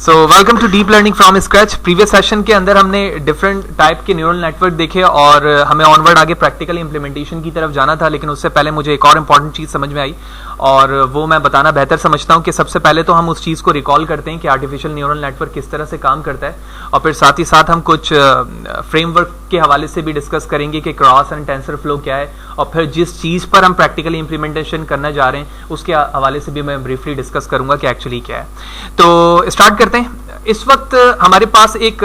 So welcome to deep learning from scratch. Previous session के अंदर हमने डिफरेंट टाइप के न्यूरल नेटवर्क देखे और हमें ऑनवर्ड आगे प्रैक्टिकल इंप्लीमेंटेशन की तरफ जाना था, लेकिन उससे पहले मुझे एक और इम्पॉर्टेंट चीज़ समझ में आई और वो मैं बताना बेहतर समझता हूँ कि सबसे पहले तो हम उस चीज़ को रिकॉल करते हैं कि आर्टिफिशियल न्यूरल नेटवर्क किस तरह से काम करता है, और फिर साथ ही साथ हम कुछ फ्रेमवर्क के हवाले से भी डिस्कस करेंगे कि क्रॉस एंड टेंसर फ्लो क्या है, और फिर जिस चीज़ पर हम प्रैक्टिकली इंप्लीमेंटेशन करने जा रहे हैं उसके हवाले से भी मैं ब्रीफली डिस्कस करूंगा कि एक्चुअली क्या है। तो स्टार्ट करते हैं। इस वक्त हमारे पास एक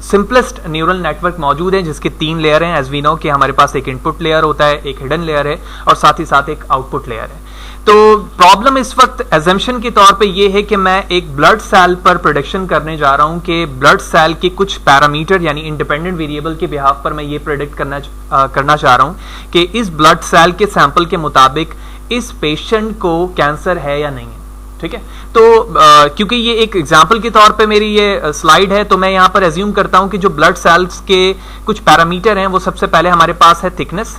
सिंपलेस्ट न्यूरल नेटवर्क मौजूद है जिसके 3 लेयर हैं। एज वी नो कि हमारे पास एक इनपुट लेयर होता है, एक हिडन लेयर है और साथ ही साथ एक आउटपुट लेयर है। तो प्रॉब्लम इस वक्त एजम्पशन के तौर पे ये है कि मैं एक ब्लड सेल पर प्रेडिक्शन करने जा रहा हूं कि ब्लड सेल के कुछ पैरामीटर यानी इंडिपेंडेंट वेरिएबल के बिहाफ पर मैं ये प्रेडिक्ट करना चाह रहा हूं कि इस ब्लड सेल के सैंपल के मुताबिक इस पेशेंट को कैंसर है या नहीं है। ठीक है, तो क्योंकि ये एक एग्जाम्पल के तौर पे मेरी ये स्लाइड है, तो मैं यहाँ पर एज्यूम करता हूं कि जो ब्लड सेल्स के कुछ पैरामीटर हैं वो सबसे पहले हमारे पास है थिकनेस,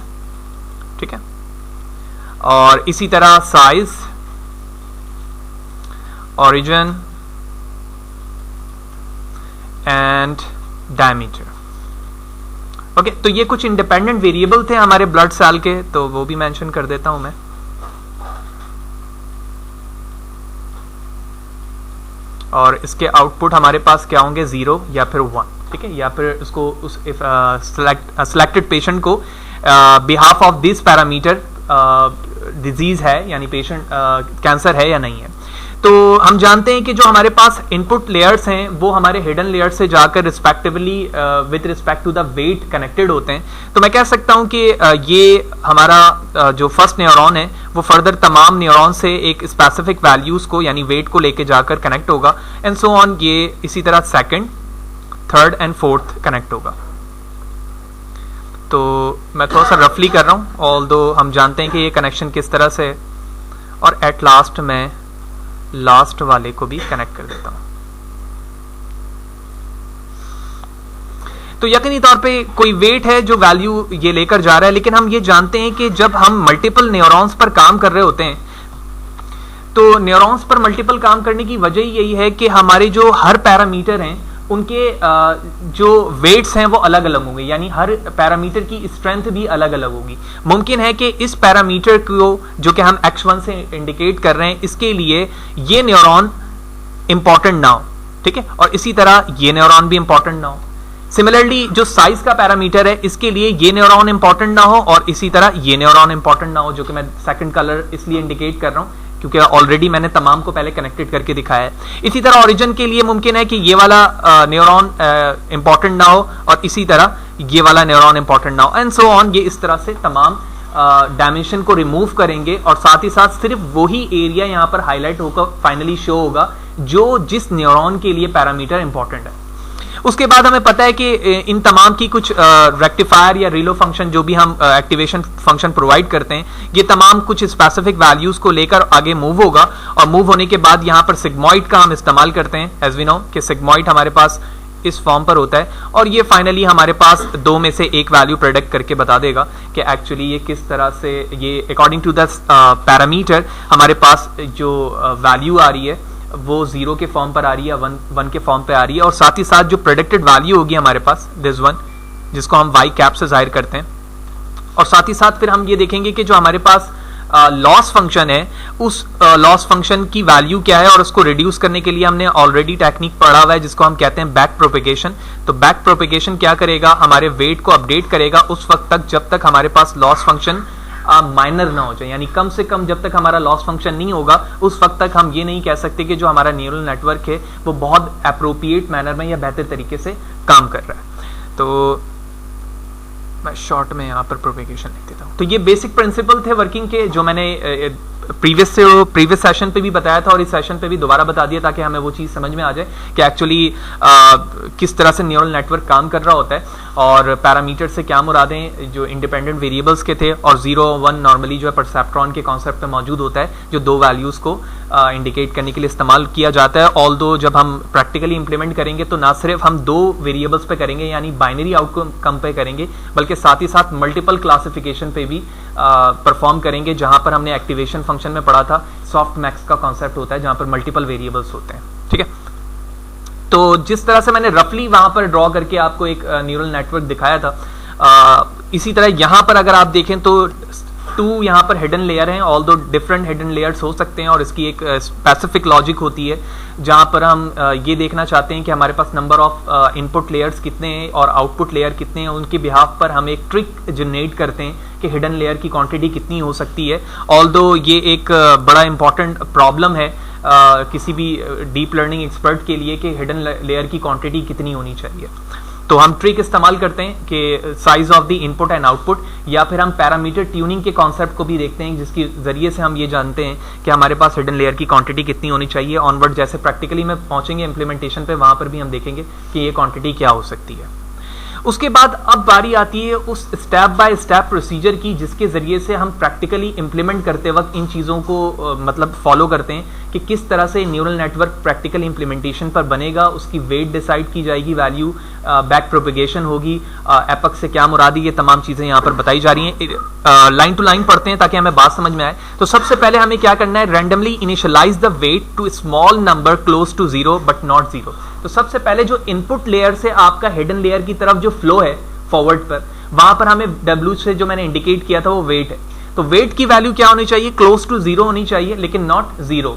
ठीक है, और इसी तरह size, origin and diameter. Okay, तो ये कुछ इंडिपेंडेंट वेरिएबल थे हमारे ब्लड सेल के, तो वो भी मेंशन कर देता हूं मैं। और इसके आउटपुट हमारे पास क्या होंगे, 0 या फिर 1, ठीक है, या फिर उसको उस सिलेक्टेड पेशेंट को behalf of this parameter disease है यानी पेशेंट कैंसर है या नहीं है। तो हम जानते हैं कि जो हमारे पास इनपुट लेयर्स हैं वो हमारे हिडन लेयर से जाकर respectively with respect to the weight connected होते हैं। तो मैं कह सकता हूं कि ये हमारा जो फर्स्ट न्यूरॉन है वो फर्दर तमाम न्यूरॉन से एक स्पेसिफिक वैल्यूज को यानी वेट को लेके जाकर कनेक्ट होगा एंड सो ऑन। ये इसी तरह second, third and fourth connect होगा। तो मैं थोड़ा सा रफली कर रहा हूं, ऑल्दो हम जानते हैं कि ये कनेक्शन किस तरह से है, और एट लास्ट मैं लास्ट वाले को भी कनेक्ट कर देता हूं। तो यकीनी तौर पे कोई वेट है जो वैल्यू ये लेकर जा रहा है, लेकिन हम ये जानते हैं कि जब हम मल्टीपल न्यूरॉन्स पर काम कर रहे होते हैं तो न्यूरॉन्स पर मल्टीपल काम करने की वजह यही है कि हमारे जो हर पैरामीटर हैं उनके जो वेट्स हैं वो अलग अलग होंगे, यानी हर पैरामीटर की स्ट्रेंथ भी अलग अलग होगी। मुमकिन है कि इस पैरामीटर को जो कि हम x1 से इंडिकेट कर रहे हैं इसके लिए ये न्यूरॉन इंपॉर्टेंट ना हो, ठीक है, और इसी तरह ये न्यूरॉन भी इंपॉर्टेंट ना हो। सिमिलरली जो साइज का पैरामीटर है इसके लिए ये न्यूरॉन इंपॉर्टेंट ना हो और इसी तरह ये न्यूरॉन इंपॉर्टेंट ना हो, जो कि मैं सेकंड कलर इसलिए इंडिकेट कर रहा हूं क्योंकि ऑलरेडी मैंने तमाम को पहले कनेक्टेड करके दिखाया है। इसी तरह ओरिजिन के लिए मुमकिन है कि ये वाला न्यूरॉन इंपॉर्टेंट ना हो और इसी तरह ये वाला न्यूरॉन इंपॉर्टेंट ना हो एंड सो ऑन। ये इस तरह से तमाम डायमेंशन को रिमूव करेंगे और साथ ही साथ सिर्फ वही एरिया यहां पर हाईलाइट होकर फाइनली शो होगा जो जिस न्यूरॉन के लिए पैरामीटर इंपॉर्टेंट है। उसके बाद हमें पता है कि इन तमाम की कुछ रेक्टिफायर या रिलो फंक्शन जो भी हम एक्टिवेशन फंक्शन प्रोवाइड करते हैं ये तमाम कुछ स्पेसिफिक वैल्यूज को लेकर आगे मूव होगा, और मूव होने के बाद यहां पर सिग्मॉइड का हम इस्तेमाल करते हैं। एज वी नो कि सिग्मॉइड हमारे पास इस फॉर्म पर होता है और ये फाइनली हमारे पास 2 में से एक वैल्यू प्रेडिक्ट करके बता देगा कि एक्चुअली ये किस तरह से ये अकॉर्डिंग टू द पैरामीटर हमारे पास जो वैल्यू आ रही है वो 0 के फॉर्म पर आ रही है, 1 के फॉर्म पे आ रही है, और साथ ही साथ जो प्रेडिक्टेड वैल्यू होगी हमारे पास दिस वन जिसको हम y कैप से जाहिर करते हैं। और साथ ही साथ फिर हम ये देखेंगे कि जो हमारे पास लॉस फंक्शन है उस लॉस फंक्शन की वैल्यू क्या है, और उसको रिड्यूस करने के लिए हमने ऑलरेडी टेक्निक पढ़ा हुआ है जिसको हम कहते हैं बैक प्रोपेगेशन। तो बैक प्रोपेगेशन क्या करेगा, हमारे वेट को अपडेट करेगा उस वक्त तक जब तक हमारे पास लॉस फंक्शन माइनर ना हो जाए, यानी कम से कम जब तक हमारा लॉस फंक्शन नहीं होगा उस वक्त तक हम ये नहीं कह सकते कि जो हमारा न्यूरल नेटवर्क है वो बहुत अप्रोप्रिएट मैनर में या बेहतर तरीके से काम कर रहा है। तो मैं शॉर्ट में यहाँ पर प्रोपेगेशन लिख देता हूँ। तो ये बेसिक प्रिंसिपल थे वर्किंग के जो मैंने प्रीवियस सेशन पे भी बताया था और इस सेशन पे भी दोबारा बता दिया ताकि हमें वो चीज़ समझ में आ जाए कि एक्चुअली किस तरह से न्यूरल नेटवर्क काम कर रहा होता है और पैरामीटर से क्या मुरादें जो इंडिपेंडेंट वेरिएबल्स के थे, और 0 1 नॉर्मली जो है परसेप्ट्रॉन के कॉन्सेप्ट पे मौजूद होता है जो 2 वैल्यूज़ को इंडिकेट करने के लिए इस्तेमाल किया जाता है। ऑल्दो जब हम प्रैक्टिकली इंप्लीमेंट करेंगे तो ना सिर्फ हम 2 वेरिएबल्स पे करेंगे यानी बाइनरी आउटकम पे करेंगे, बल्कि साथ ही साथ मल्टीपल क्लासिफिकेशन पे भी परफॉर्म करेंगे, जहां पर हमने एक्टिवेशन फंक्शन में पढ़ा था सॉफ्ट मैक्स का कॉन्सेप्ट होता है जहां पर मल्टीपल वेरिएबल्स होते हैं। ठीक है, तो जिस तरह से मैंने रफली वहां पर ड्रॉ करके आपको एक न्यूरल नेटवर्क दिखाया था, इसी तरह यहां पर अगर आप देखें तो 2 यहाँ पर हिडन लेयर हैं, ऑल दो डिफरेंट हिडन लेयर्स हो सकते हैं, और इसकी एक स्पेसिफिक लॉजिक होती है जहाँ पर हम ये देखना चाहते हैं कि हमारे पास नंबर ऑफ इनपुट लेयर्स कितने हैं और आउटपुट लेयर कितने हैं। उनके बिहाफ पर हम एक ट्रिक जनरेट करते हैं कि हिडन लेयर की क्वांटिटी कितनी हो सकती है। ऑल्दो ये एक बड़ा इंपॉर्टेंट प्रॉब्लम है किसी भी डीप लर्निंग एक्सपर्ट के लिए कि हिडन लेयर की क्वांटिटी कितनी होनी चाहिए। तो हम ट्रिक इस्तेमाल करते हैं कि size of the input and output, या फिर हम पैरामीटर ट्यूनिंग के कॉन्सेप्ट को भी देखते हैं जिसके जरिए से हम ये जानते हैं कि हमारे पास हिडन लेयर की क्वांटिटी कितनी होनी चाहिए। ऑनवर्ड जैसे प्रैक्टिकली में पहुंचेंगे इम्प्लीमेंटेशन पे, वहां पर भी हम देखेंगे कि ये क्वांटिटी क्या हो सकती है। उसके बाद अब बारी आती है उस स्टेप बाय स्टेप प्रोसीजर की जिसके जरिए से हम प्रैक्टिकली इंप्लीमेंट करते वक्त इन चीज़ों को मतलब फॉलो करते हैं कि किस तरह से न्यूरल नेटवर्क प्रैक्टिकल इंप्लीमेंटेशन पर बनेगा। उसकी वेट डिसाइड की जाएगी, वैल्यू बैक प्रोपेगेशन होगी, एपक से क्या मुराद है, ये तमाम चीज़ें यहाँ पर बताई जा रही हैं। लाइन टू लाइन पढ़ते हैं ताकि हमें बात समझ में आए। तो सबसे पहले हमें क्या करना है, randomly initialise the weight to small number close to 0 but not 0। तो सबसे पहले जो इनपुट लेयर से आपका हिडन लेयर की तरफ जो फ्लो है फॉरवर्ड पर, वहां पर हमें W से जो मैंने इंडिकेट किया था वो वेट है। तो वेट की वैल्यू क्या होनी चाहिए, क्लोज टू 0 होनी चाहिए लेकिन नॉट 0।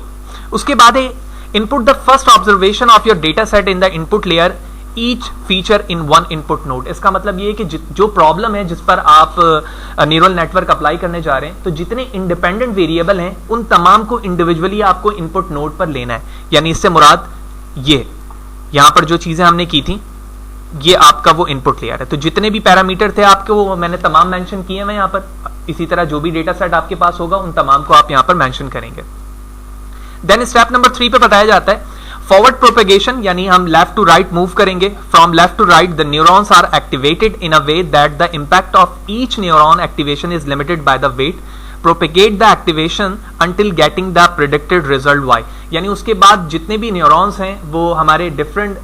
उसके बाद है input the first observation of your data set in the input layer each feature in one input node. इसका मतलब ये है कि जो प्रॉब्लम है जिस पर आप न्यूरल नेटवर्क अप्लाई करने जा रहे हैं, तो जितने इंडिपेंडेंट वेरिएबल हैं उन तमाम को इंडिविजुअली आपको इनपुट नोड पर लेना है। यानी इससे मुराद ये यहां पर जो चीजें हमने की थी ये आपका वो इनपुट लेयर है। तो जितने भी पैरामीटर थे आपके वो मैंने तमाम मेंशन किए हैं यहां पर। इसी तरह जो भी डेटा सेट आपके पास होगा उन तमाम को आप यहां पर मेंशन करेंगे। देन स्टेप नंबर 3 पे बताया जाता है फॉरवर्ड प्रोपेगेशन, यानी हम लेफ्ट टू राइट मूव करेंगे। From left to right the neurons are activated in a way that the impact of each neuron activation is limited by the weight. Propagate the activation until getting the predicted result Y. यानी उसके बाद जितने भी neurons हैं वो हमारे different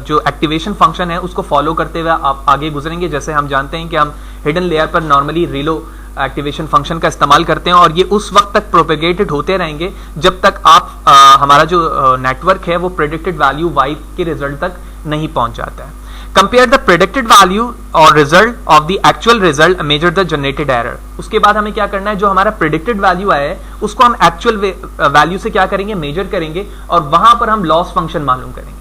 जो activation function है उसको फॉलो करते हुए आप आगे गुजरेंगे। जैसे हम जानते हैं कि हम हिडन लेयर पर नॉर्मली रिलो एक्टिवेशन फंक्शन का इस्तेमाल करते हैं और ये उस वक्त तक प्रोपेगेटेड होते रहेंगे जब तक आप हमारा जो नेटवर्क है वो प्रेडिक्टेड वैल्यू वाई के रिजल्ट तक नहीं पहुंच जाता है। कंपेयर द प्रेडिक्टेड वैल्यू और result of the actual result, measure the generated error. उसके बाद हमें क्या करना है, जो हमारा प्रेडिक्टेड वैल्यू आया है उसको हम एक्चुअल वैल्यू से क्या करेंगे, मेजर करेंगे और वहां पर हम लॉस फंक्शन मालूम करेंगे।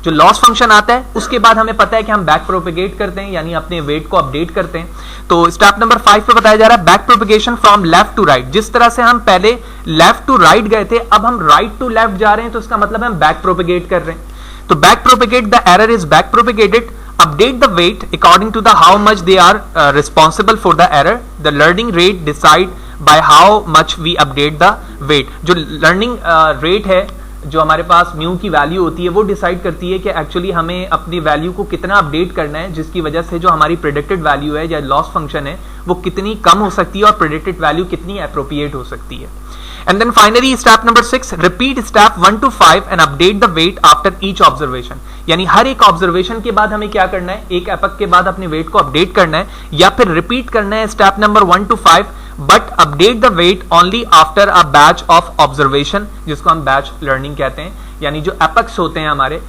जो लॉस फंक्शन आता है उसके बाद हमें पता है कि हम बैक प्रोपेगेट करते हैं, यानी अपने वेट को अपडेट करते हैं। तो स्टेप नंबर 5 पे बताया जा रहा है back propagation from left to right. जिस तरह से हम पहले लेफ्ट टू राइट गए थे, अब हम राइट टू लेफ्ट जा रहे हैं, तो इसका मतलब हम बैक प्रोपेगेट कर रहे हैं। तो back propagate the error is back propagated. Update the weight according to the how much they are responsible for the error. The learning rate decide by how much we update the weight. जो learning rate है, जो हमारे पास mu की value होती है, वो decide करती है कि एक्चुअली हमें अपनी वैल्यू को कितना अपडेट करना है, जिसकी वजह से जो हमारी प्रेडिक्टेड वैल्यू है या लॉस फंक्शन है वो कितनी कम हो सकती है और प्रेडिक्टेड वैल्यू कितनी एप्रोप्रिएट हो सकती है। And then finally step number 6, repeat step 1 to 5 and update the weight after each observation. यानी हर एक ऑब्जर्वेशन के बाद हमें क्या करना है, एक एपक के बाद अपने वेट को अपडेट करना है या फिर रिपीट करना है step number 1 to 5, but update the weight only after a batch of observation, जिसको हम बैच लर्निंग कहते हैं। यानी जो एपक्स होते हैं हमारे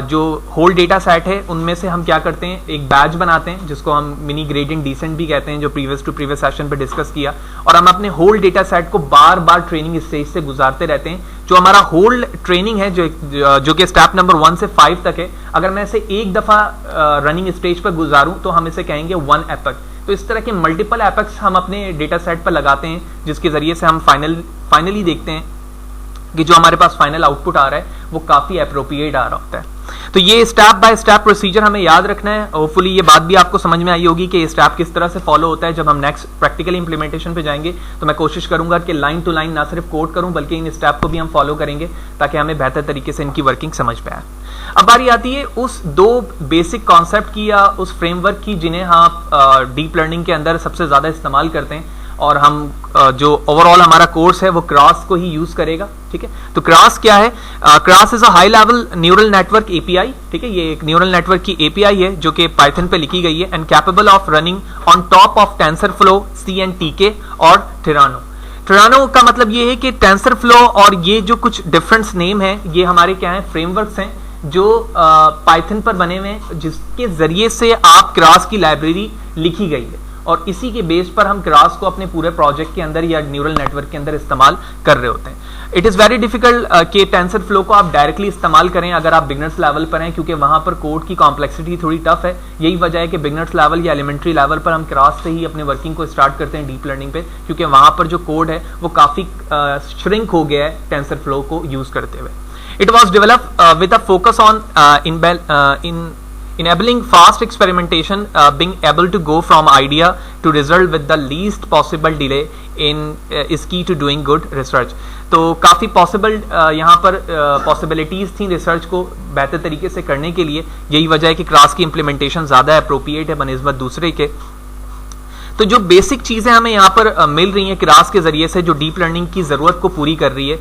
जो होल डेटा सेट है उनमें से हम क्या करते हैं, एक बैच बनाते हैं जिसको हम मिनी ग्रेडियंट डिसेंट भी कहते हैं, जो प्रीवियस टू प्रीवियस सेशन पे डिस्कस किया, और हम अपने होल डेटा सेट को बार बार ट्रेनिंग स्टेज से गुजारते रहते हैं। जो हमारा होल ट्रेनिंग है जो कि स्टेप नंबर 1 से 5 तक है, अगर मैं इसे एक दफा रनिंग स्टेज पर गुजारूं तो हम इसे कहेंगे 1 एपक। तो इस तरह के मल्टीपल एपक्स हम अपने डेटा सेट पर लगाते हैं जिसके जरिए से हम फाइनली देखते हैं कि जो हमारे पास फाइनल आउटपुट आ रहा है वो काफी एप्रोप्रिएट आ रहा होता है। तो ये स्टेप बाय स्टेप प्रोसीजर हमें याद रखना है। होपफुली ये बात भी आपको समझ में आई होगी कि ये स्टेप किस तरह से फॉलो होता है। जब हम नेक्स्ट प्रैक्टिकल इंप्लीमेंटेशन पे जाएंगे तो मैं कोशिश करूंगा कि लाइन टू लाइन ना सिर्फ कोड करूं बल्कि इन स्टेप को भी हम फॉलो करेंगे ताकि हमें बेहतर तरीके से इनकी वर्किंग समझ में आए। अब बारी आती है उस 2 बेसिक कॉन्सेप्ट की या उस फ्रेमवर्क की जिन्हें आप डीप लर्निंग के अंदर सबसे ज्यादा इस्तेमाल करते हैं, और हम जो ओवरऑल हमारा कोर्स है वो क्रास को ही यूज करेगा। ठीक है, तो क्रास क्या है, cross is a high level neural network API. ठीक है, ये एक न्यूरल नेटवर्क की एपीआई है जो कि पाइथन पे लिखी गई है and capable of running on top of TensorFlow, CNTK और टिरानो। टिरानो का मतलब ये है कि टेंसरफ्लो और ये जो कुछ डिफरेंस नेम है ये हमारे क्या है, फ्रेमवर्क्स हैं जो पाइथन पर बने हुए हैं, जिसके जरिए से आप क्रास की लाइब्रेरी लिखी गई है, और इसी के बेस पर हम क्रास को अपने पूरे प्रोजेक्ट के अंदर या न्यूरल नेटवर्क के अंदर इस्तेमाल कर रहे होते हैं। इट इज़ वेरी डिफिकल्ट कि टेंसर फ्लो को आप डायरेक्टली इस्तेमाल करें अगर आप बिगनर्स लेवल पर हैं, क्योंकि वहां पर कोड की कॉम्प्लेक्सिटी थोड़ी टफ है। यही वजह है कि बिगनर्स लेवल या एलिमेंट्री लेवल पर हम क्रास से ही अपने वर्किंग को स्टार्ट करते हैं डीप लर्निंग पे, क्योंकि वहां पर जो कोड है वो काफ़ी श्रिंक हो गया है टेंसर फ्लो को यूज़ करते हुए। It was developed with a focus on enabling fast experimentation, being able to go from idea to result with the least possible delay is key to doing good research. तो काफ़ी possible यहाँ पर possibilities थी research को बेहतर तरीके से करने के लिए। यही वजह है कि क्रास की इम्प्लीमेंटेशन ज़्यादा अप्रोप्रिएट है बनिस्बत दूसरे के। तो जो बेसिक चीज़ें हमें यहाँ पर मिल रही हैं क्रास के ज़रिए से, जो डीप लर्निंग की ज़रूरत को पूरी कर रही है,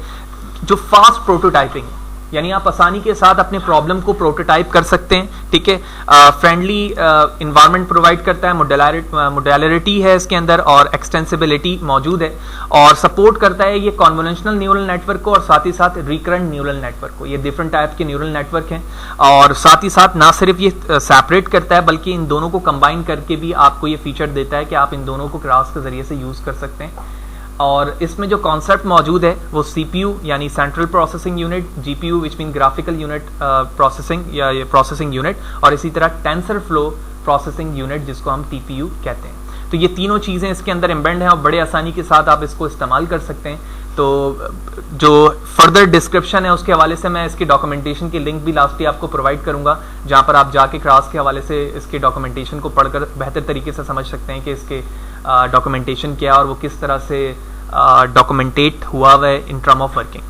जो फास्ट प्रोटोटाइपिंग, यानी आप आसानी के साथ अपने प्रॉब्लम को प्रोटोटाइप कर सकते हैं, ठीक है। फ्रेंडली इन्वायरमेंट प्रोवाइड करता है, मॉड्यूलरिटी है इसके अंदर, और एक्सटेंसिबिलिटी मौजूद है, और सपोर्ट करता है ये कॉन्वोल्यूशनल न्यूरल नेटवर्क को और साथ ही साथ रिकरेंट न्यूरल नेटवर्क को। ये डिफरेंट टाइप के न्यूरल नेटवर्क हैं, और साथ ही साथ ना सिर्फ ये सेपरेट करता है बल्कि इन दोनों को कंबाइन करके भी आपको ये फीचर देता है कि आप इन दोनों को क्रास के जरिए से यूज़ कर सकते हैं। और इसमें जो कॉन्सेप्ट मौजूद है वो CPU यानी central processing unit, GPU which mean graphical unit processing या ये प्रोसेसिंग यूनिट, और इसी तरह टेंसर फ्लो प्रोसेसिंग यूनिट जिसको हम TPU कहते हैं। तो ये तीनों चीज़ें इसके अंदर एम्बेड हैं और बड़े आसानी के साथ आप इसको इस्तेमाल कर सकते हैं। तो जो फर्दर डिस्क्रिप्शन है उसके हवाले से मैं इसके डॉक्यूमेंटेशन की लिंक भी लास्ट ही आपको प्रोवाइड करूंगा, जहां पर आप जाके क्रास के हवाले से इसके डॉक्यूमेंटेशन को पढ़कर बेहतर तरीके से समझ सकते हैं कि इसके डॉक्यूमेंटेशन क्या और वो किस तरह से डॉक्यूमेंटेट हुआ है इन टर्म ऑफ वर्किंग।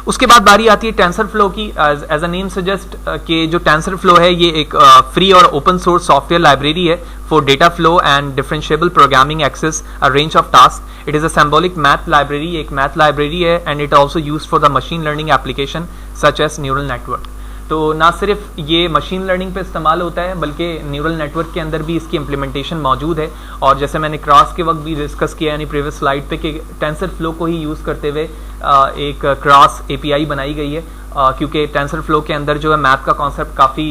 उसके बाद बारी आती है टेंसर फ्लो की। एज अ नेम सजेस्ट कि जो टेंसर फ्लो है ये एक फ्री और ओपन सोर्स सॉफ्टवेयर लाइब्रेरी है for data flow and differentiable programming access a range of task. It is a symbolic math library, एक मैथ लाइब्रेरी है, and it also use for the machine learning application such as neural network. तो ना सिर्फ ये machine learning पे इस्तेमाल होता है बल्कि न्यूरल नेटवर्क के अंदर भी इसकी इम्प्लीमेंटेशन मौजूद है। और जैसे मैंने क्रास के वक्त भी डिस्कस किया यानी प्रीवियस स्लाइड पे कि टेंसर फ्लो को ही यूज़ करते हुए एक क्रास API बनाई गई है, क्योंकि टेंसर फ्लो के अंदर जो है मैथ का कॉन्सेप्ट काफ़ी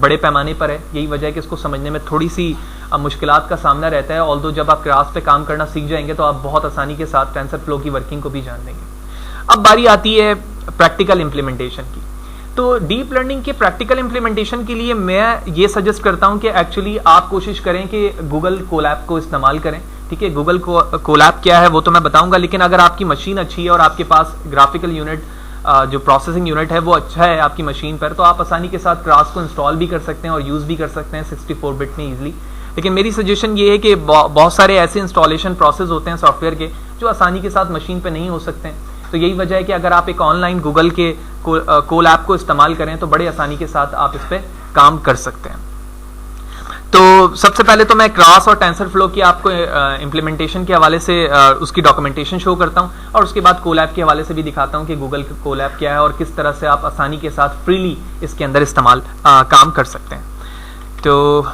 बड़े पैमाने पर है। यही वजह है कि इसको समझने में थोड़ी सी मुश्किलात का सामना रहता है, ऑल्दो जब आप क्रास पे काम करना सीख जाएंगे तो आप बहुत आसानी के साथ टेंसर फ्लो की वर्किंग को भी जान लेंगे। अब बारी आती है प्रैक्टिकल इम्प्लीमेंटेशन की। तो डीप लर्निंग के प्रैक्टिकल इम्प्लीमेंटेशन के लिए मैं ये सजेस्ट करता हूं कि एक्चुअली आप कोशिश करें कि गूगल कोलैब को इस्तेमाल करें, ठीक है। गूगल कोलैब क्या है वो तो मैं बताऊंगा, लेकिन अगर आपकी मशीन अच्छी है और आपके पास ग्राफिकल यूनिट जो प्रोसेसिंग यूनिट है वो अच्छा है आपकी मशीन पर, तो आप आसानी के साथ क्रास को इंस्टॉल भी कर सकते हैं और यूज़ भी कर सकते हैं 64 बिट में ईजिली। लेकिन मेरी सजेशन ये है कि बहुत सारे ऐसे इंस्टॉलेशन प्रोसेस होते हैं सॉफ्टवेयर के जो आसानी के साथ मशीन पे नहीं हो सकते हैं। तो यही वजह है कि अगर आप एक ऑनलाइन गूगल के कोलैब को इस्तेमाल करें तो बड़े आसानी के साथ आप इस पर काम कर सकते हैं। तो सबसे पहले तो मैं क्रास और टेंसर फ्लो की आपको इम्प्लीमेंटेशन के हवाले से उसकी डॉक्यूमेंटेशन शो करता हूं, और उसके बाद कोलैब के हवाले से भी दिखाता हूं कि गूगल कोलैब क्या है और किस तरह से आप आसानी के साथ फ्रीली इसके अंदर इस्तेमाल काम कर सकते हैं। तो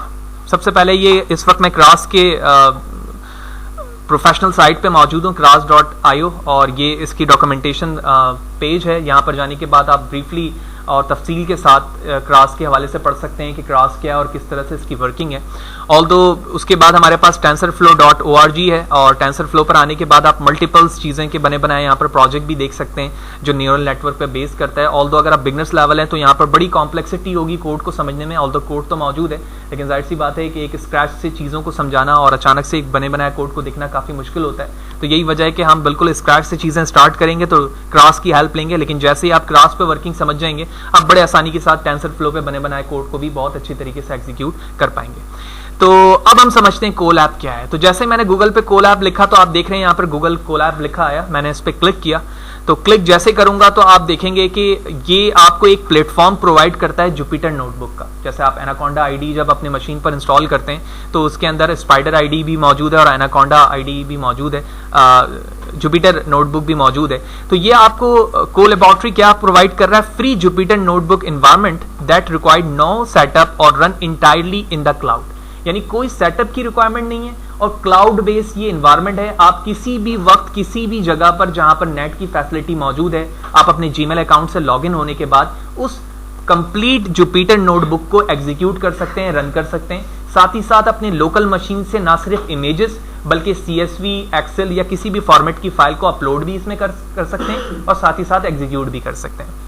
सबसे पहले ये इस वक्त मैं क्रास के प्रोफेशनल साइट पे मौजूद हूँ क्रास.io, और ये इसकी डॉक्यूमेंटेशन पेज है। यहाँ पर जाने के बाद आप ब्रीफली और तफसील के साथ क्रास के हवाले से पढ़ सकते हैं कि क्रास क्या है और किस तरह से इसकी वर्किंग है। ऑल्दो उसके बाद हमारे पास tensorflow.org है, और टेंसरफ्लो पर आने के बाद आप मल्टीपल्स चीज़ें के बने बनाए यहाँ पर प्रोजेक्ट भी देख सकते हैं जो न्यूरल नेटवर्क पे बेस करता है। ऑल्दो अगर आप बिगनर्स लेवल हैं तो यहाँ पर बड़ी कॉम्प्लेक्सिटी होगी कोड को समझने में। ऑल्दो कोड तो मौजूद है, लेकिन जाहिर सी बात है कि एक स्क्रैच से चीज़ों को समझाना और अचानक से एक बने बनाए कोड को देखना काफ़ी मुश्किल होता है। तो यही वजह है कि हम बिल्कुल स्क्रैच से चीज़ें स्टार्ट करेंगे तो क्रास की हेल्प लेंगे, लेकिन जैसे ही आप क्रास पे वर्किंग समझ जाएंगे आप बड़े आसानी के साथ टेंसर फ्लो पे बने बनाए कोड को भी बहुत अच्छी तरीके से एग्जीक्यूट कर पाएंगे। तो अब हम समझते हैं कोलैब क्या है। तो जैसे मैंने गूगल पे कोलैब लिखा तो आप देख रहे हैं यहाँ पर गूगल कोलैब लिखा आया, मैंने इस पर क्लिक किया। तो क्लिक जैसे करूंगा तो आप देखेंगे कि ये आपको एक प्लेटफॉर्म प्रोवाइड करता है जुपिटर नोटबुक का। जैसे आप एनाकोंडा आईडी जब अपने मशीन पर इंस्टॉल करते हैं तो उसके अंदर स्पाइडर आईडी भी मौजूद है और एनाकोंडा आईडी भी मौजूद है, जुपिटर नोटबुक भी मौजूद है। तो ये आपको कोलैबोरेटरी क्या प्रोवाइड कर रहा है, free Jupyter notebook environment that required no setup और run entirely in the cloud, यानी कोई सेटअप की रिक्वायरमेंट नहीं है और क्लाउड बेस्ड ये एनवायरनमेंट है। आप किसी भी वक्त किसी भी जगह पर जहां पर नेट की फैसिलिटी मौजूद है, आप अपने जीमेल अकाउंट से लॉगिन होने के बाद उस कंप्लीट जुपिटर नोटबुक को एग्जीक्यूट कर सकते हैं, रन कर सकते हैं। साथ ही साथ अपने लोकल मशीन से ना सिर्फ इमेजेस बल्कि CSV, एक्सेल या किसी भी फॉर्मेट की फाइल को अपलोड भी इसमें कर सकते हैं और साथ ही साथ एग्जीक्यूट भी कर सकते हैं।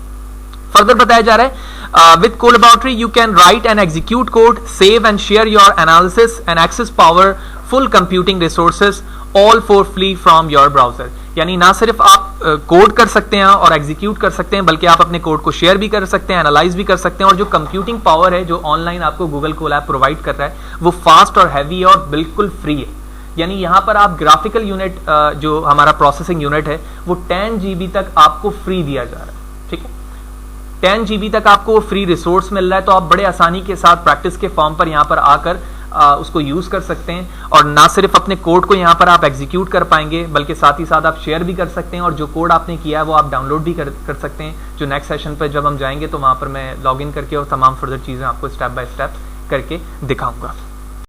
फर्दर बताया जा रहा है with code laboratory you can write and execute code, save and share your analysis and access powerful computing resources all for free from your browser. यानी ना सिर्फ आप कोड कर सकते हैं और एग्जीक्यूट कर सकते हैं बल्कि आप अपने कोड को शेयर भी कर सकते हैं, एनालाइज भी कर सकते हैं, और जो कंप्यूटिंग पावर है जो ऑनलाइन आपको गूगल कोलैब प्रोवाइड कर रहा है वो फास्ट और हैवी और बिल्कुल फ्री है। यानी यहां पर आप ग्राफिकल यूनिट जो हमारा प्रोसेसिंग यूनिट है वो 10 GB तक आपको फ्री दिया जा रहा है। ठीक है, 10 GB तक आपको फ्री रिसोर्स मिल रहा है, तो आप बड़े आसानी के साथ प्रैक्टिस के फॉर्म पर यहां पर आकर उसको यूज कर सकते हैं और ना सिर्फ अपने कोड को यहां पर आप एग्जीक्यूट कर पाएंगे बल्कि साथ ही साथ आप शेयर भी कर सकते हैं और जो कोड आपने किया है वो आप डाउनलोड भी कर सकते हैं। जो नेक्स्ट सेशन पर जब हम जाएंगे तो वहां पर मैं लॉग इन करके और तमाम फर्दर चीजें आपको स्टेप बाय स्टेप करके दिखाऊंगा।